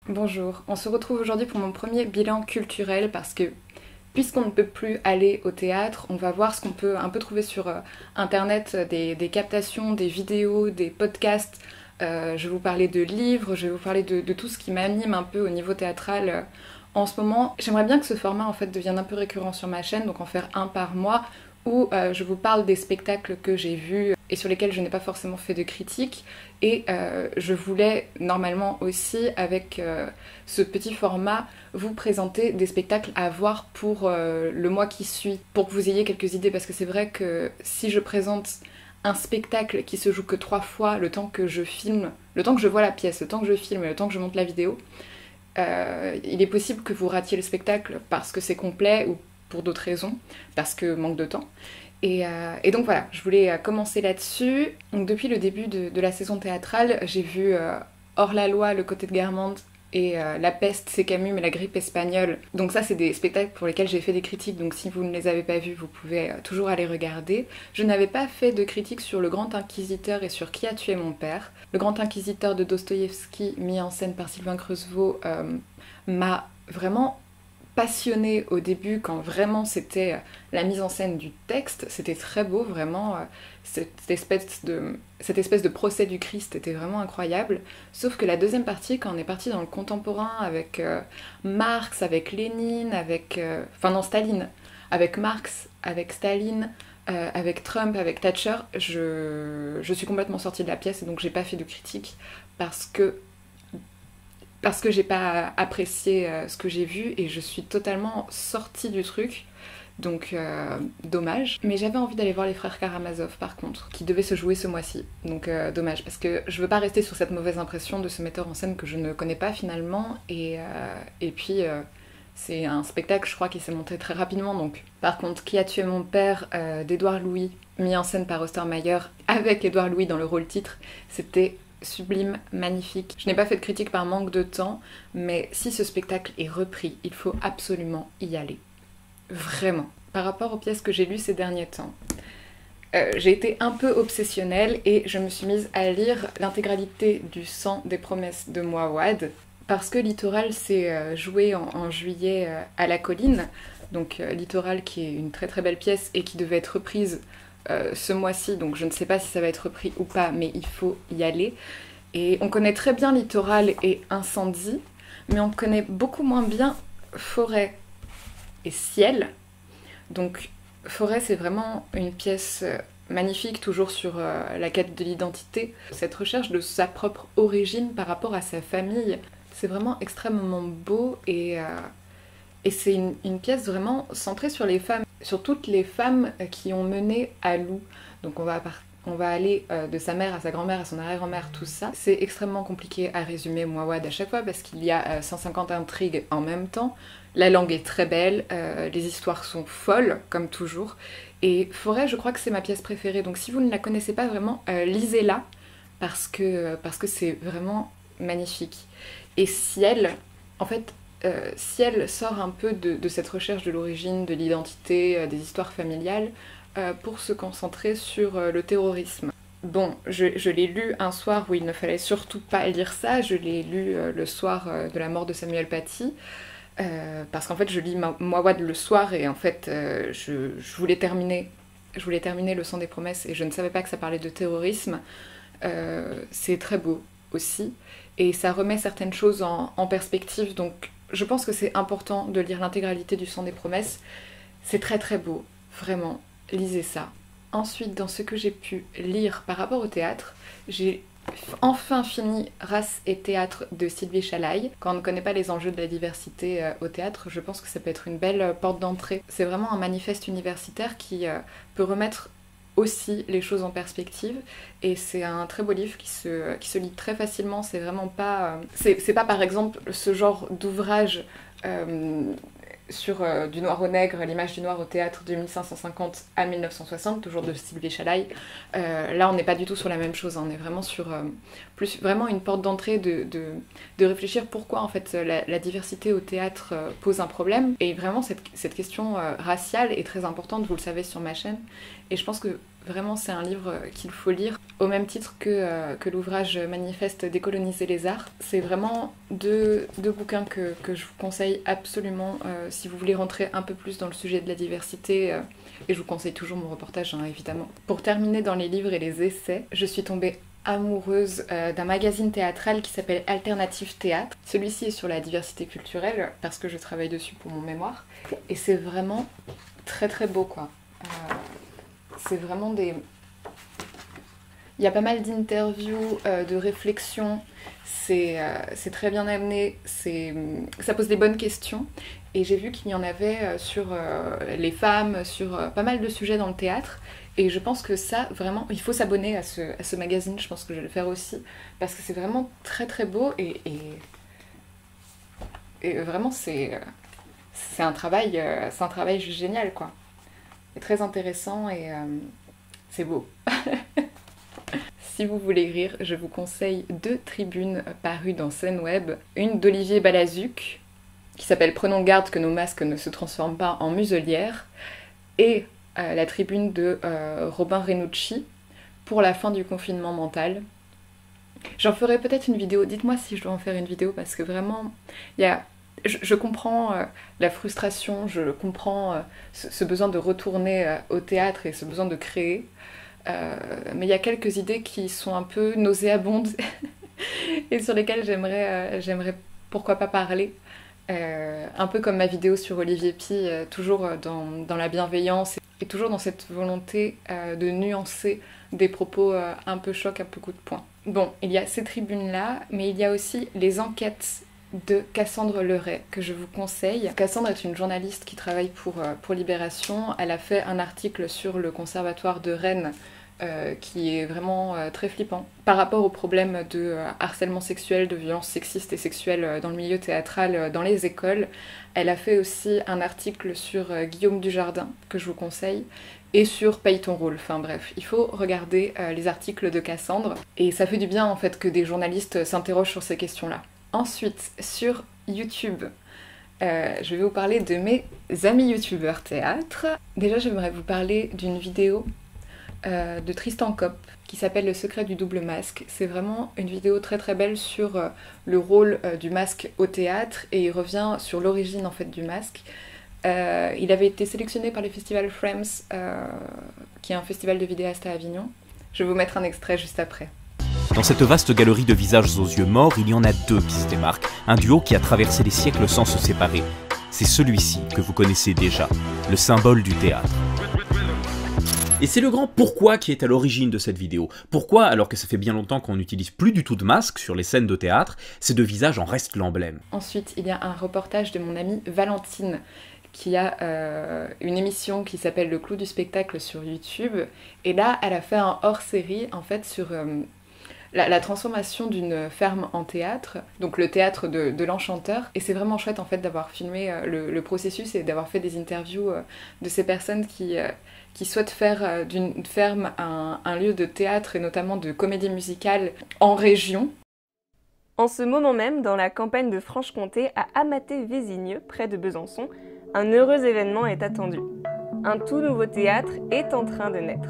Bonjour, on se retrouve aujourd'hui pour mon premier bilan culturel parce que puisqu'on ne peut plus aller au théâtre, on va voir ce qu'on peut un peu trouver sur internet, des captations, des vidéos, des podcasts. Je vais vous parler de livres, je vais vous parler de tout ce qui m'anime un peu au niveau théâtral en ce moment. J'aimerais bien que ce format en fait devienne un peu récurrent sur ma chaîne, donc en faire un par mois où je vous parle des spectacles que j'ai vus et sur lesquels je n'ai pas forcément fait de critique. Et je voulais normalement aussi, avec ce petit format, vous présenter des spectacles à voir pour le mois qui suit, pour que vous ayez quelques idées, parce que c'est vrai que si je présente un spectacle qui se joue que 3 fois, le temps que je filme, le temps que je vois la pièce, le temps que je filme et le temps que je monte la vidéo, il est possible que vous ratiez le spectacle parce que c'est complet ou pour d'autres raisons, parce que manque de temps. Et donc voilà, je voulais commencer là-dessus. Donc depuis le début de la saison théâtrale, j'ai vu Hors-la-loi, Le Côté de Guermantes et La Peste, c'est Camus, mais la grippe espagnole. Donc ça, c'est des spectacles pour lesquels j'ai fait des critiques, donc si vous ne les avez pas vus, vous pouvez toujours aller regarder. Je n'avais pas fait de critique sur Le Grand Inquisiteur et sur Qui a tué mon père. Le Grand Inquisiteur de Dostoïevski, mis en scène par Sylvain Creusevaux, m'a vraiment passionnée au début quand vraiment c'était la mise en scène du texte, c'était très beau vraiment, cette espèce de procès du Christ était vraiment incroyable, sauf que la deuxième partie, quand on est parti dans le contemporain avec Marx, avec Lénine, enfin non, Staline, avec Marx, avec Staline, avec Trump, avec Thatcher, je suis complètement sortie de la pièce et donc j'ai pas fait de critique parce que j'ai pas apprécié ce que j'ai vu et je suis totalement sortie du truc. Donc dommage. Mais j'avais envie d'aller voir les frères Karamazov par contre, qui devaient se jouer ce mois-ci. Donc dommage, parce que je veux pas rester sur cette mauvaise impression de ce metteur en scène que je ne connais pas finalement. Et puis c'est un spectacle, je crois, qui s'est monté très rapidement. Donc par contre, Qui a tué mon père d'Édouard Louis, mis en scène par Ostermayer, avec Édouard Louis dans le rôle titre, c'était sublime, magnifique. Je n'ai pas fait de critique par manque de temps, mais si ce spectacle est repris, il faut absolument y aller. Vraiment. Par rapport aux pièces que j'ai lues ces derniers temps, j'ai été un peu obsessionnelle et je me suis mise à lire l'intégralité du Sang des promesses de Mouawad, parce que Littoral s'est joué en juillet à la Colline, donc Littoral qui est une très très belle pièce et qui devait être reprise ce mois-ci, donc je ne sais pas si ça va être repris ou pas, mais il faut y aller. Et on connaît très bien Littoral et Incendie, mais on connaît beaucoup moins bien Forêt et Ciel. Donc Forêt, c'est vraiment une pièce magnifique, toujours sur la quête de l'identité, cette recherche de sa propre origine par rapport à sa famille. C'est vraiment extrêmement beau et c'est une pièce vraiment centrée sur les femmes, sur toutes les femmes qui ont mené à Lou. Donc on va aller de sa mère à sa grand-mère, à son arrière-grand-mère, tout ça. C'est extrêmement compliqué à résumer Mouawad à chaque fois parce qu'il y a 150 intrigues en même temps. La langue est très belle, les histoires sont folles, comme toujours. Et Forêt, je crois que c'est ma pièce préférée. Donc si vous ne la connaissez pas vraiment, lisez-la parce que c'est vraiment magnifique. Et Ciel, en fait, Ciel sort un peu de cette recherche de l'origine, de l'identité, des histoires familiales, pour se concentrer sur le terrorisme. Bon, je l'ai lu un soir où il ne fallait surtout pas lire ça, je l'ai lu le soir de la mort de Samuel Paty, parce qu'en fait je lis Mouawad le soir et en fait je voulais terminer Le Sang des promesses et je ne savais pas que ça parlait de terrorisme. C'est très beau aussi et ça remet certaines choses en perspective, donc je pense que c'est important de lire l'intégralité du Sang des promesses. C'est très très beau, vraiment, lisez ça. Ensuite, dans ce que j'ai pu lire par rapport au théâtre, j'ai enfin fini Race et théâtre de Sylvie Chalaï. Quand on ne connaît pas les enjeux de la diversité au théâtre, je pense que ça peut être une belle porte d'entrée. C'est vraiment un manifeste universitaire qui peut remettre aussi les choses en perspective et c'est un très beau livre qui se lit très facilement. C'est vraiment pas c'est pas par exemple ce genre d'ouvrage sur du noir au nègre, l'image du noir au théâtre de 1550 à 1960, toujours de Sylvie Chalaï. Là, on n'est pas du tout sur la même chose, hein. On est vraiment sur plus vraiment une porte d'entrée de réfléchir pourquoi en fait la diversité au théâtre pose un problème. Et vraiment, cette question raciale est très importante, vous le savez sur ma chaîne. Et je pense que Vraiment, c'est un livre qu'il faut lire, au même titre que l'ouvrage Manifeste décoloniser les arts. C'est vraiment deux bouquins que je vous conseille absolument si vous voulez rentrer un peu plus dans le sujet de la diversité. Et je vous conseille toujours mon reportage, hein, évidemment. Pour terminer dans les livres et les essais, je suis tombée amoureuse d'un magazine théâtral qui s'appelle Alternative Théâtre. Celui-ci est sur la diversité culturelle parce que je travaille dessus pour mon mémoire. Et c'est vraiment très très beau, quoi. C'est vraiment des... Il y a pas mal d'interviews, de réflexions, c'est très bien amené, ça pose des bonnes questions. Et j'ai vu qu'il y en avait sur les femmes, sur pas mal de sujets dans le théâtre. Et je pense que ça, vraiment, il faut s'abonner à ce magazine, je pense que je vais le faire aussi, parce que c'est vraiment très très beau et vraiment c'est un travail génial, quoi. C'est très intéressant et c'est beau. Si vous voulez rire, je vous conseille 2 tribunes parues dans Scène Web. Une d'Olivier Balazuc, qui s'appelle « Prenons garde que nos masques ne se transforment pas en muselières », et la tribune de Robin Renucci pour la fin du confinement mental. J'en ferai peut-être une vidéo, dites-moi si je dois en faire une vidéo, parce que vraiment, je comprends la frustration, je comprends ce besoin de retourner au théâtre et ce besoin de créer, mais il y a quelques idées qui sont un peu nauséabondes et sur lesquelles j'aimerais pourquoi pas parler. Un peu comme ma vidéo sur Olivier Py, toujours dans la bienveillance et toujours dans cette volonté de nuancer des propos un peu chocs, un peu coup de poing. Bon, il y a ces tribunes-là, mais il y a aussi les enquêtes de Cassandre Leray que je vous conseille. Cassandre est une journaliste qui travaille pour Libération. Elle a fait un article sur le conservatoire de Rennes qui est vraiment très flippant. Par rapport au problème de harcèlement sexuel, de violences sexistes et sexuelles dans le milieu théâtral, dans les écoles, elle a fait aussi un article sur Guillaume Dujardin, que je vous conseille, et sur Paye ton rôle. Enfin bref, il faut regarder les articles de Cassandre, et ça fait du bien en fait que des journalistes s'interrogent sur ces questions-là. Ensuite, sur YouTube, je vais vous parler de mes amis youtubeurs théâtre. Déjà, j'aimerais vous parler d'une vidéo de Tristan Kopp qui s'appelle Le secret du double masque. C'est vraiment une vidéo très très belle sur le rôle du masque au théâtre et il revient sur l'origine en fait du masque. Il avait été sélectionné par le festival Frames, qui est un festival de vidéastes à Avignon. Je vais vous mettre un extrait juste après. Dans cette vaste galerie de visages aux yeux morts, il y en a 2 qui se démarquent. Un duo qui a traversé les siècles sans se séparer. C'est celui-ci que vous connaissez déjà, le symbole du théâtre. Et c'est le grand pourquoi qui est à l'origine de cette vidéo. Pourquoi, alors que ça fait bien longtemps qu'on n'utilise plus du tout de masque sur les scènes de théâtre, ces 2 visages en restent l'emblème. Ensuite, il y a un reportage de mon amie Valentine, qui a une émission qui s'appelle Le Clou du spectacle sur YouTube. Et là, elle a fait un hors-série, en fait, sur la transformation d'une ferme en théâtre, donc le théâtre de l'Enchanteur. Et c'est vraiment chouette, en fait, d'avoir filmé le processus et d'avoir fait des interviews de ces personnes qui souhaitent faire d'une ferme un lieu de théâtre et notamment de comédie musicale en région. En ce moment même, dans la campagne de Franche-Comté, à Amathé-Vésigneux, près de Besançon, un heureux événement est attendu. Un tout nouveau théâtre est en train de naître.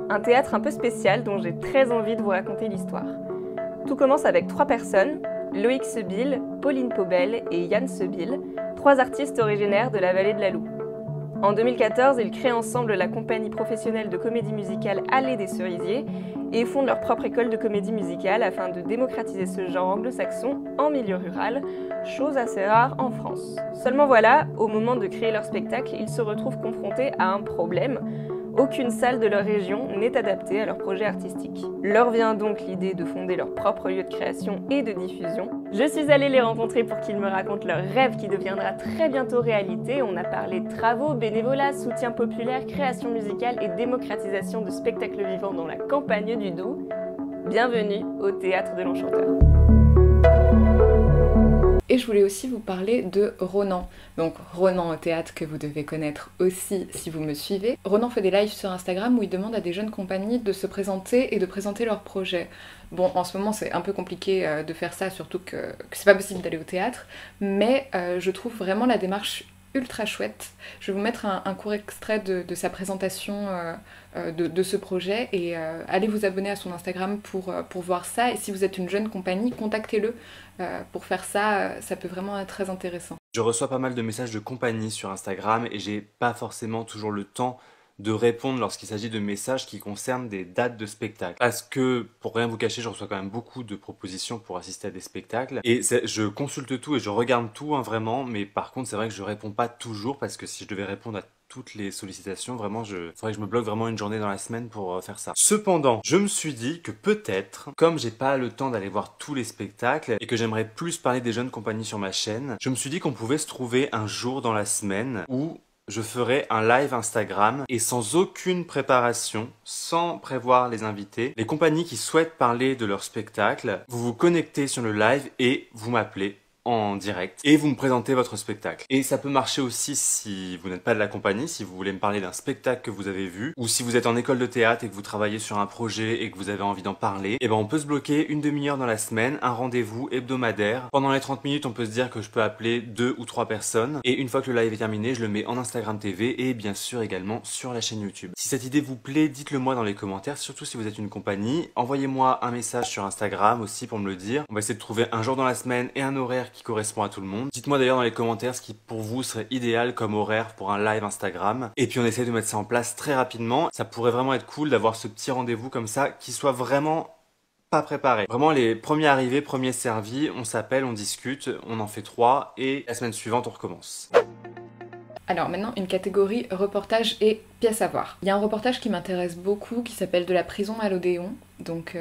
Un théâtre un peu spécial dont j'ai très envie de vous raconter l'histoire. Tout commence avec 3 personnes, Loïc Sebil, Pauline Paubel et Yann Sebil, 3 artistes originaires de la vallée de la Loue. En 2014, ils créent ensemble la compagnie professionnelle de comédie musicale Allée des Cerisiers et fondent leur propre école de comédie musicale afin de démocratiser ce genre anglo-saxon en milieu rural, chose assez rare en France. Seulement voilà, au moment de créer leur spectacle, ils se retrouvent confrontés à un problème. Aucune salle de leur région n'est adaptée à leur projet artistique. Leur vient donc l'idée de fonder leur propre lieu de création et de diffusion. Je suis allée les rencontrer pour qu'ils me racontent leur rêve qui deviendra très bientôt réalité. On a parlé de travaux, bénévolat, soutien populaire, création musicale et démocratisation de spectacles vivants dans la campagne du Doubs. Bienvenue au Théâtre de l'Enchanteur. Et je voulais aussi vous parler de Ronan. Donc Ronan au théâtre que vous devez connaître aussi si vous me suivez. Ronan fait des lives sur Instagram où il demande à des jeunes compagnies de se présenter et de présenter leurs projets. Bon, en ce moment c'est un peu compliqué de faire ça, surtout que c'est pas possible d'aller au théâtre, mais je trouve vraiment la démarche ultra chouette. Je vais vous mettre un court extrait de sa présentation de ce projet et allez vous abonner à son Instagram pour voir ça. Et si vous êtes une jeune compagnie, contactez-le pour faire ça, ça peut vraiment être très intéressant. Je reçois pas mal de messages de compagnie sur Instagram et j'ai pas forcément toujours le temps de répondre lorsqu'il s'agit de messages qui concernent des dates de spectacle. Parce que, pour rien vous cacher, je reçois quand même beaucoup de propositions pour assister à des spectacles. Et je consulte tout et je regarde tout, hein, vraiment. Mais par contre, c'est vrai que je réponds pas toujours parce que si je devais répondre à toutes les sollicitations, vraiment, faudrait que je me bloque vraiment une journée dans la semaine pour faire ça. Cependant, je me suis dit que peut-être, comme j'ai pas le temps d'aller voir tous les spectacles et que j'aimerais plus parler des jeunes compagnies sur ma chaîne, je me suis dit qu'on pouvait se trouver un jour dans la semaine où je ferai un live Instagram et sans aucune préparation, sans prévoir les invités, les compagnies qui souhaitent parler de leur spectacle, vous vous connectez sur le live et vous m'appelez en direct et vous me présentez votre spectacle. Et ça peut marcher aussi si vous n'êtes pas de la compagnie, si vous voulez me parler d'un spectacle que vous avez vu ou si vous êtes en école de théâtre et que vous travaillez sur un projet et que vous avez envie d'en parler, et ben on peut se bloquer une demi-heure dans la semaine, un rendez-vous hebdomadaire. Pendant les 30 minutes, on peut se dire que je peux appeler 2 ou 3 personnes et une fois que le live est terminé, je le mets en Instagram TV et bien sûr également sur la chaîne YouTube. Si cette idée vous plaît, dites-le moi dans les commentaires, surtout si vous êtes une compagnie. Envoyez-moi un message sur Instagram aussi pour me le dire. On va essayer de trouver un jour dans la semaine et un horaire qui correspond à tout le monde. Dites-moi d'ailleurs dans les commentaires ce qui pour vous serait idéal comme horaire pour un live Instagram. Et puis on essaie de mettre ça en place très rapidement. Ça pourrait vraiment être cool d'avoir ce petit rendez-vous comme ça qui soit vraiment pas préparé. Vraiment les premiers arrivés, premiers servis, on s'appelle, on discute, on en fait 3 et la semaine suivante on recommence. Alors maintenant, une catégorie reportage et pièces à voir. Il y a un reportage qui m'intéresse beaucoup qui s'appelle De la prison à l'Odéon, donc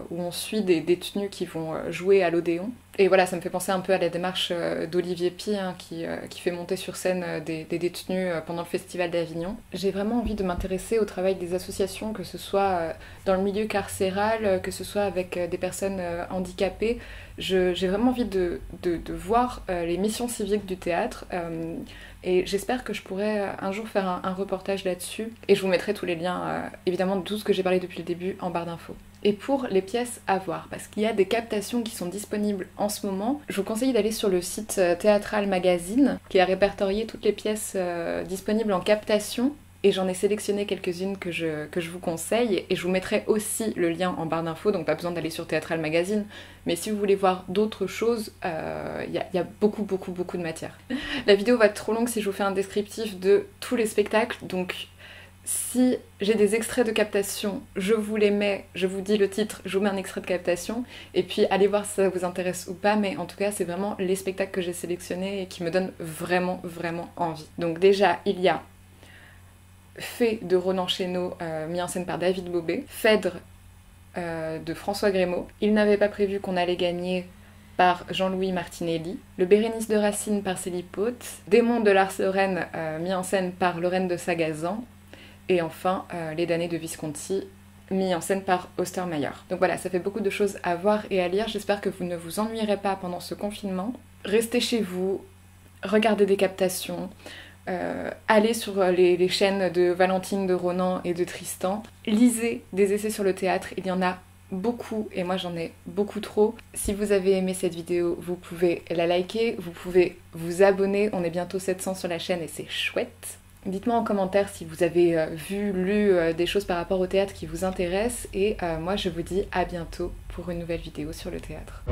où on suit des détenus qui vont jouer à l'Odéon. Et voilà, ça me fait penser un peu à la démarche d'Olivier Py, hein, qui fait monter sur scène des détenus pendant le Festival d'Avignon. J'ai vraiment envie de m'intéresser au travail des associations, que ce soit dans le milieu carcéral, que ce soit avec des personnes handicapées. J'ai vraiment envie de voir les missions civiques du théâtre. Et j'espère que je pourrai un jour faire un reportage là-dessus. Et je vous mettrai tous les liens, évidemment, de tout ce que j'ai parlé depuis le début en barre d'infos. Et pour les pièces à voir, parce qu'il y a des captations qui sont disponibles en ce moment, je vous conseille d'aller sur le site Théâtral Magazine, qui a répertorié toutes les pièces disponibles en captation. Et j'en ai sélectionné quelques-unes que je vous conseille, et je vous mettrai aussi le lien en barre d'infos, donc pas besoin d'aller sur Théâtral Magazine, mais si vous voulez voir d'autres choses, y a beaucoup de matière. La vidéo va être trop longue si je vous fais un descriptif de tous les spectacles, donc si j'ai des extraits de captation, je vous les mets, je vous dis le titre, je vous mets un extrait de captation, et puis allez voir si ça vous intéresse ou pas, mais en tout cas c'est vraiment les spectacles que j'ai sélectionnés et qui me donnent vraiment envie. Donc déjà, il y a Fée de Ronan Chénaud, mis en scène par David Bobet, Phèdre de François Grémaud, Il n'avait pas prévu qu'on allait gagner par Jean-Louis Martinelli, Le Bérénice de Racine par Célie Poth, Démon de Lars-Lorraine, mis en scène par Lorraine de Sagazan, et enfin Les damnés de Visconti, mis en scène par Ostermayer. Donc voilà, ça fait beaucoup de choses à voir et à lire, j'espère que vous ne vous ennuierez pas pendant ce confinement. Restez chez vous, regardez des captations, allez sur les chaînes de Valentine, de Ronan et de Tristan, lisez des essais sur le théâtre, il y en a beaucoup et moi j'en ai beaucoup trop. Si vous avez aimé cette vidéo, vous pouvez la liker, vous pouvez vous abonner, on est bientôt 700 sur la chaîne et c'est chouette. Dites-moi en commentaire si vous avez lu des choses par rapport au théâtre qui vous intéressent et moi je vous dis à bientôt pour une nouvelle vidéo sur le théâtre.